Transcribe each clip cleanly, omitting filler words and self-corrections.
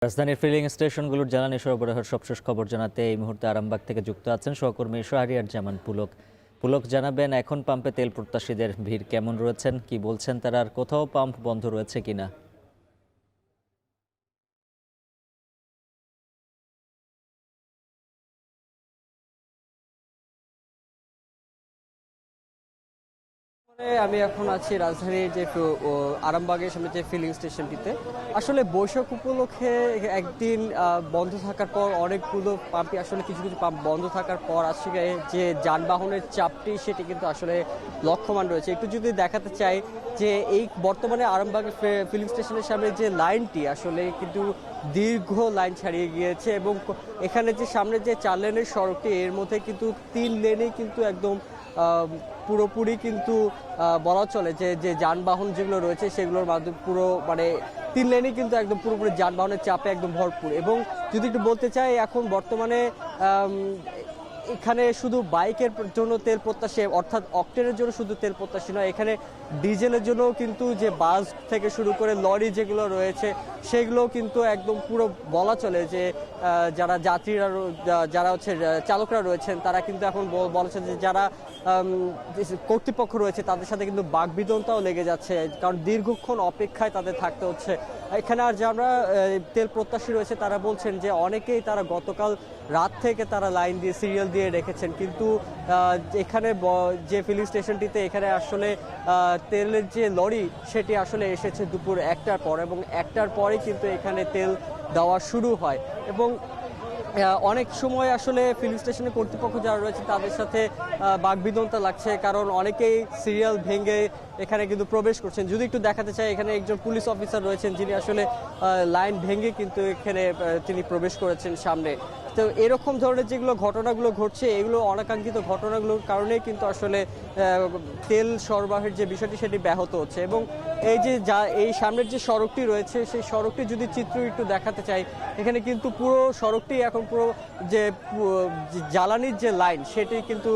রাজধানীর ফিলিং স্টেশনগুলোর জ্বালানি সরবরাহের সবশেষ খবর জানাতে এই মুহূর্তে আরামবাগ থেকে যুক্ত আছেন সহকর্মী শাহরিয়ার জামান পুলক। পুলক, জানাবেন এখন পাম্পে তেল প্রত্যাশীদের ভিড় কেমন রয়েছেন, কি বলছেন তারা, আর কোথাও পাম্প বন্ধ রয়েছে কিনা? আমি এখন আছি রাজধানীর যে আরামবাগের সামনে যে ফিলিং স্টেশনটিতে। আসলে বৈশাখ উপলক্ষে একদিন বন্ধ থাকার পর অনেকগুলো পাম্পই আসলে কিছু কিছু পাম্প বন্ধ থাকার পর আসলে যে যানবাহনের চাপটি সেটি কিন্তু আসলে লক্ষ্যমান রয়েছে। একটু যদি দেখাতে চাই যে এই বর্তমানে আরামবাগের ফিলিং স্টেশনের সামনে যে লাইনটি আসলে কিন্তু দীর্ঘ লাইন ছাড়িয়ে গিয়েছে এবং এখানে যে সামনে যে 4 লেনের সড়কটি এর মধ্যে কিন্তু 3 লেনেই কিন্তু একদম পুরোপুরি কিন্তু বলা চলে যে যে যানবাহন যেগুলো রয়েছে সেগুলোর মাধ্যমে পুরো মানে 3 লেনই কিন্তু একদম পুরোপুরি যানবাহনের চাপে একদম ভরপুর। এবং যদি একটু বলতে চাই এখন বর্তমানে এখানে শুধু বাইকের জন্য তেল প্রত্যাশী অর্থাৎ অকটেনের জন্য শুধু তেল প্রত্যাশী নয়, এখানে ডিজেলের জন্য কিন্তু যে বাস থেকে শুরু করে লরি যেগুলো রয়েছে সেগুলো কিন্তু একদম পুরো বলা চলে যে যারা যাত্রীরা যারা হচ্ছে চালকরা রয়েছেন তারা কিন্তু এখন বলছেন যে যারা কর্তৃপক্ষ রয়েছে তাদের সাথে কিন্তু বাকবিতণ্ডাও লেগে যাচ্ছে, কারণ দীর্ঘক্ষণ অপেক্ষায় তাদের থাকতে হচ্ছে এখানে। আর যারা তেল প্রত্যাশী রয়েছে তারা বলছেন যে অনেকেই তারা গতকাল রাত থেকে তারা লাইন দিয়ে সিরিয়াল দিয়ে রেখেছেন, কিন্তু এখানে যে ফিলিং স্টেশনটিতে এখানে আসলে তেলের যে লরি সেটি আসলে এসেছে দুপুর 1টার পর এবং 1টার পরে কিন্তু এখানে তেল দেওয়া শুরু হয়। এবং অনেক সময় আসলে ফিলিং স্টেশনের কর্তৃপক্ষ যারা রয়েছে তাদের সাথে বাকবিতণ্ডা লাগছে, কারণ অনেকেই সিরিয়াল ভেঙে এখানে কিন্তু প্রবেশ করছেন। যদি একটু দেখাতে চাই, এখানে একজন পুলিশ অফিসার রয়েছেন যিনি আসলে লাইন ভেঙে কিন্তু এখানে তিনি প্রবেশ করেছেন সামনে। তো এরকম ধরনের যেগুলো ঘটনাগুলো ঘটছে এগুলো অনাকাঙ্ক্ষিত ঘটনাগুলোর কারণে কিন্তু আসলে তেল সরবরাহের যে বিষয়টি সেটি ব্যাহত হচ্ছে। এবং এই যে এই সামনের যে সড়কটি রয়েছে সেই সড়কটি যদি চিত্র একটু দেখাতে চাই, এখানে কিন্তু পুরো সড়কটি এখন পুরো যে জ্বালানির যে লাইন সেটি কিন্তু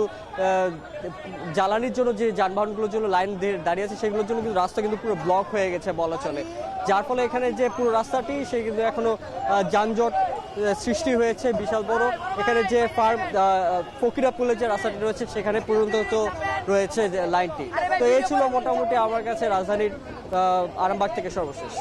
জ্বালানির জন্য যে যানবাহনগুলোর জন্য লাইন দাঁড়িয়ে আছে সেগুলোর জন্য কিন্তু রাস্তা কিন্তু পুরো ব্লক হয়ে গেছে বলা চলে, যার ফলে এখানে যে পুরো রাস্তাটি সে কিন্তু এখনো যানজট সৃষ্টি হয়েছে বিশাল বড়। এখানে যে ফকিরাপুলের যে রাস্তাটি রয়েছে সেখানে পর্যন্ত রয়েছে লাইনটি। তো এই ছিল মোটামুটি আমার কাছে রাজধানীর আরামবাগ থেকে সর্বশেষ।